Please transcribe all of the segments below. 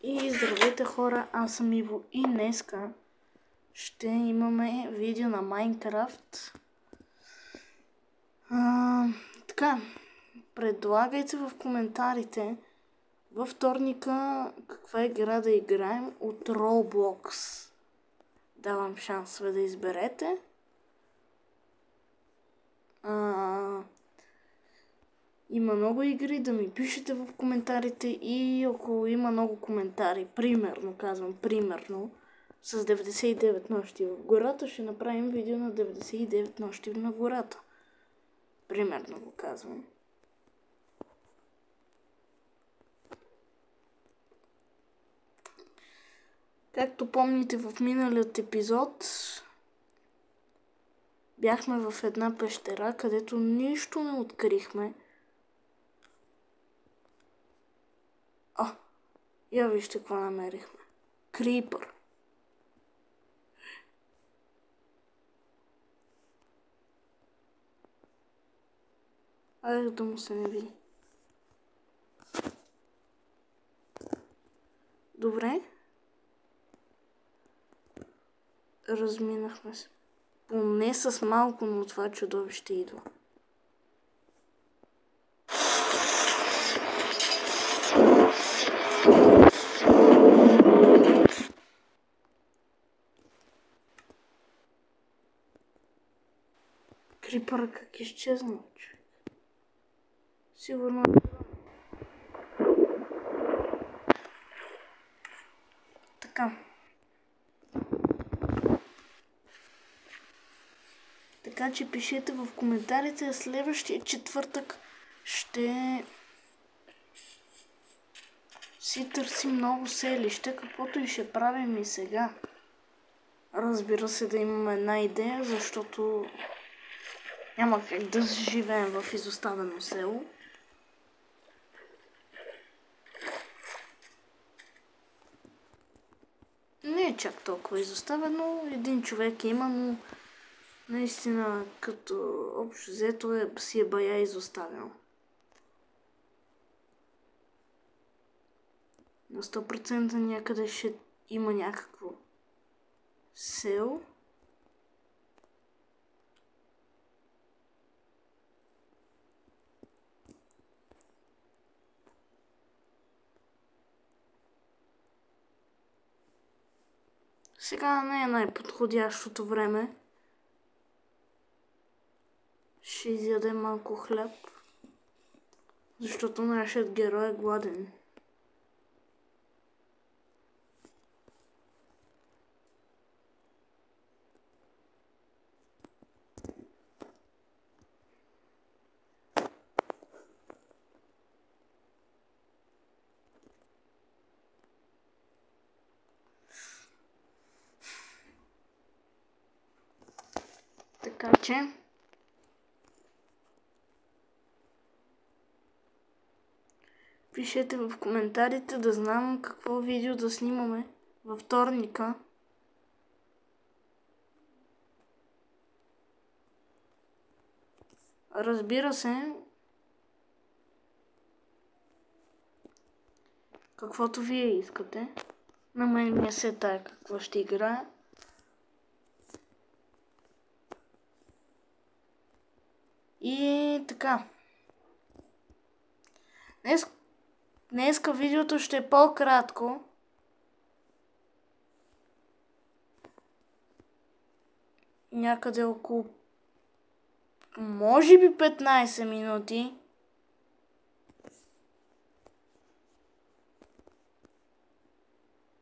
И здравейте хора, аз съм Иво и днеска ще имаме видео на Майнкрафт. Така, предлагайте в коментарите във вторника каква игра да играем от Roblox. Давам шансове да изберете. Има много игри, да ми пишете в коментарите и ако има много коментари, примерно, с 99 нощи в гората, ще направим видео на 99 нощи на гората. Примерно го казвам. Както помните, в миналият епизод бяхме в една пещера, където нищо не открихме. Я вижте какво намерихме. Крипър. Айде да му се не види. Добре. Разминахме се. Поне с малко, но това чудовище идва. Крипъра как изчезна, човек. Сигурно. Така. Така че пишете в коментарите, следващия четвъртък ще си търсим ново селище, каквото и ще правим и сега. Разбира се, да имаме една идея, защото няма как да живеем в изоставено село. Не е чак толкова изоставено, един човек има, но наистина като общо взето си е бая изоставено. На 100% някъде ще има някакво село. Сега не е най-подходящото време. Ще изядем малко хляб, защото нашият герой е гладен. Така че пишете в коментарите да знам какво видео да снимаме във вторника. Разбира се, каквото вие искате. На мен ми е се тая какво ще играя. И така. Днеска видеото ще е по-кратко. Някъде около може би 15 минути.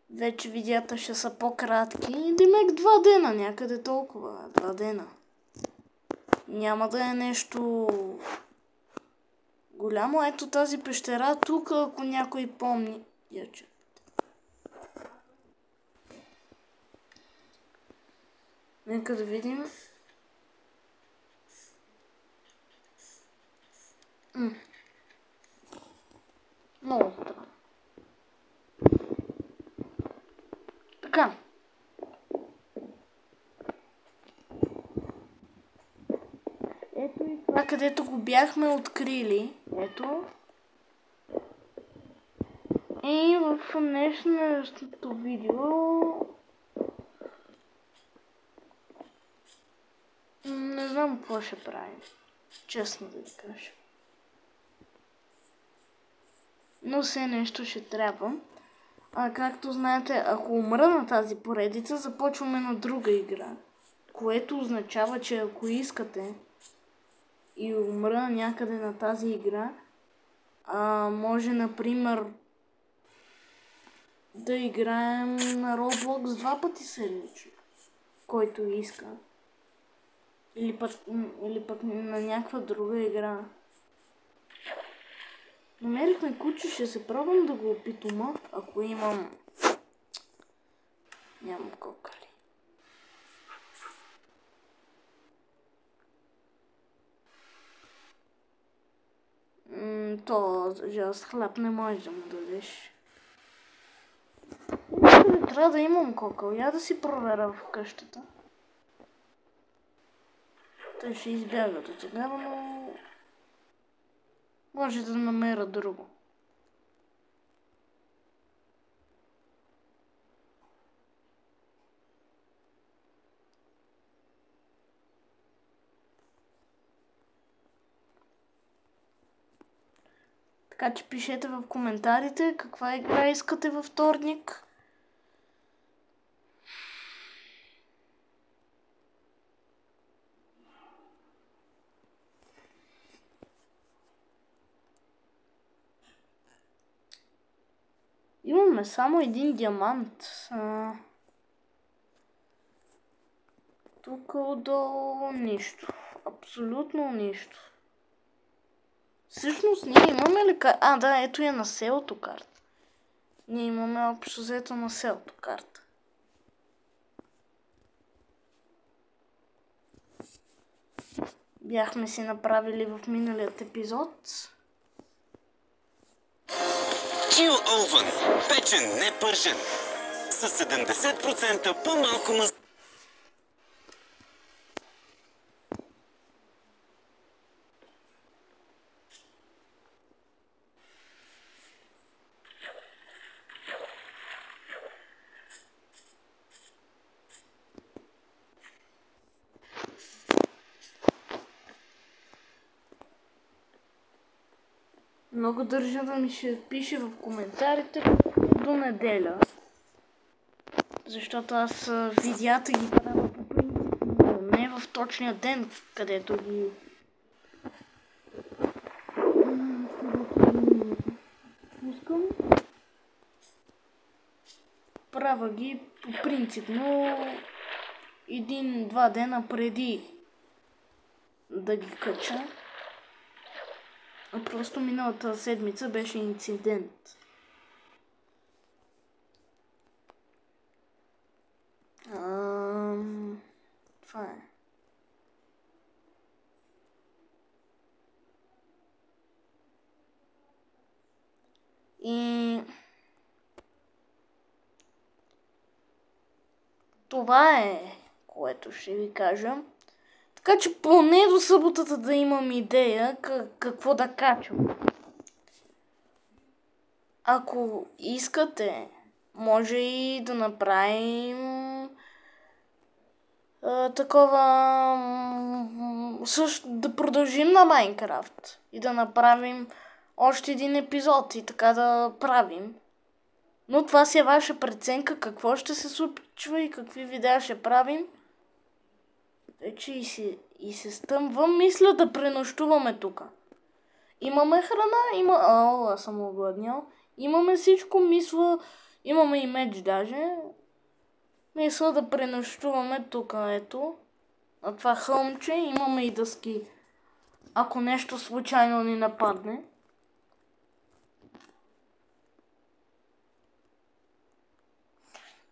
Вече видеята ще са по-кратки. Демек 2 дена, някъде толкова. 2 дена. Няма да е нещо голямо. Ето тази пещера тук, ако някой помни. Нека да видим. Много странно. Така. Ето и това, където го бяхме открили. Ето. И в днешното видео не знам какво ще правим, честно да ви кажа. Но все нещо ще трябва. Както знаете, ако умра на тази поредица, започваме на друга игра. Което означава, че ако искате и умра някъде на тази игра, може, например, да играем на Roblox 2 пъти седмично, който иска. Или пък на някаква друга игра. Намерихме куче, ще се пробвам да го опитам, ако имам... Нямам кокали. То жест хляб не можеш да му дадеш. Трябва да имам кокъл. Я да си проверя в къщата. Той ще избяга до тогава, но... може да намеря друго. Така че пишете в коментарите каква игра искате във вторник. Имаме само един диамант. Тук отдолу нищо. Абсолютно нищо. Всъщност ние имаме ли карта? Да, ето е на селото карта. Ние имаме общо взето на селото карта. Бяхме си направили в миналият епизод. Chill Oven. Печен, не пържен. С 70% по-малко мазнина. Много държа да ми ще пише в коментарите до неделя. Защото аз видеята ги правя по принцип, но не в точния ден, където ги... пускам. Правя ги по принцип, но 1-2 дена преди да ги кача. Просто миналата седмица беше инцидент. Това е. И това е, което ще ви кажа. Така че поне до съботата да имам идея какво да качвам. Ако искате, може и да направим такова... също да продължим на Майнкрафт и да направим още един епизод и така да правим. Но това си е ваша преценка, какво ще се случва и какви видеа ще правим. Вече и се стъмвам, мисля да пренощуваме тук. Имаме храна, аз съм огладнял. Имаме всичко, мисля, имаме и меч даже. Мисля да пренощуваме тук, ето. На това хълмче имаме и дъски. Ако нещо случайно ни нападне.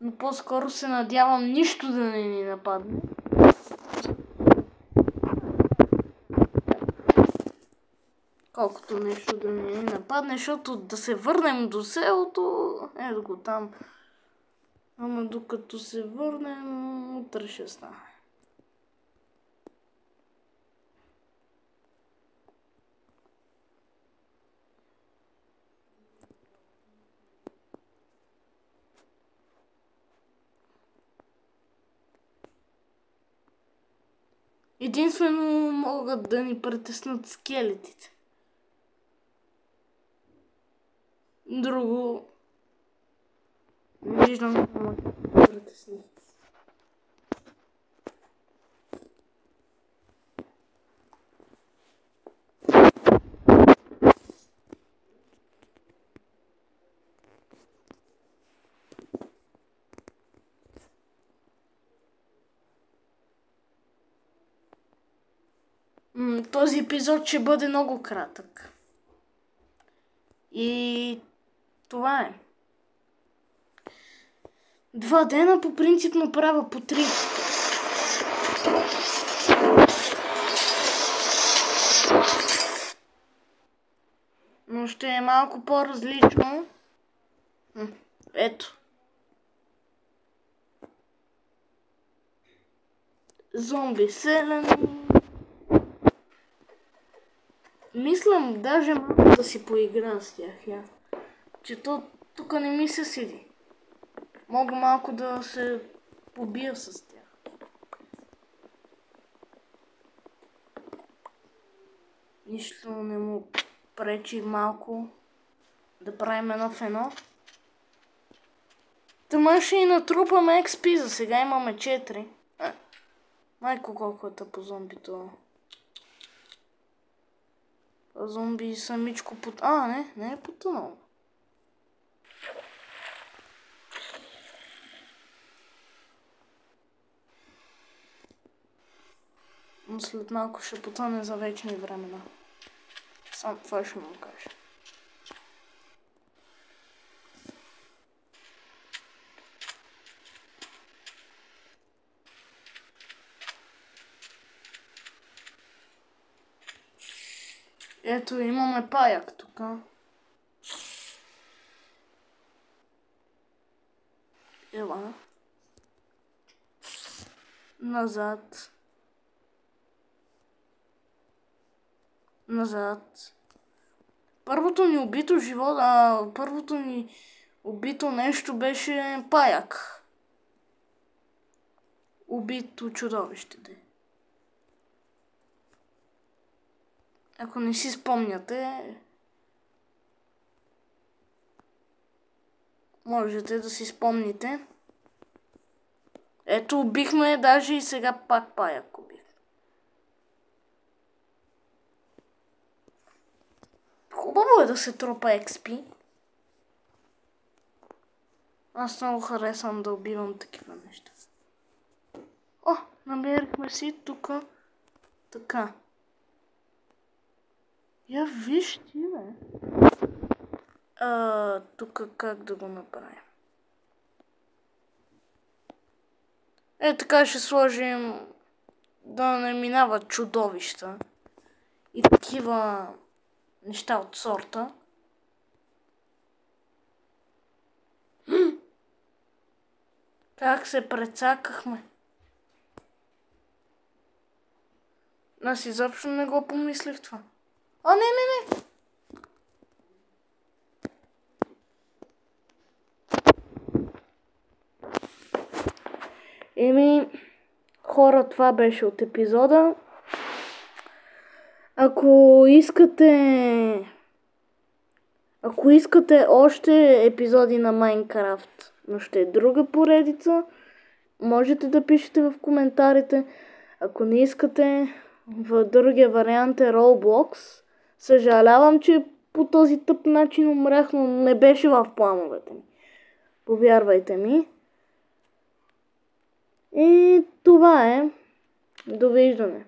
Но по-скоро се надявам нищо да не ни нападне. Колкото нещо да ни нападне, защото да се върнем до селото, ето го там. Ама докато се върнем, утре ще стане. Единствено могат да ни притеснат скелетите. Друго не виждам да ме притесни. Този епизод ще бъде много кратък. И това е. 2 дена по принцип направя по 3. Но ще е малко по-различно. Ето. Зомби селени. Мислям даже малко да си поиграя с тях. Че тук не ми се седи. Мога малко да се побия с тях. Нищо не му пречи малко да правим едно в едно. Тъма ще и натрупаме XP, за сега имаме 4. Майко колко е тъпо зомбито. Зомби самичко не е потънал. Но след малко ще потъне за вечни времена. Сам това ще му кажа. Ето имаме паяк тук. Ела. Назад. Първото ни убито нещо беше паяк. Убито чудовище. Ако не си спомняте, можете да си спомните. Ето, убихме даже и сега пак паяк убих. Хубаво е да се трупа XP. Аз много харесвам да убивам такива неща. Намерихме си тук. Така. Я виж ти, бе. Тук как да го направим? Така ще сложим да не минават чудовища и такива неща от сорта. Как се прецакахме? Аз изобщо не го помислих това. Не. Хора, това беше от епизода. Ако искате още епизоди на Майнкрафт, но ще е друга поредица, можете да пишете в коментарите. Ако не искате, в другия вариант е Roblox. Съжалявам, че по този тъп начин умрях, но не беше в плановете ми. Повярвайте ми. И това е. Довиждане.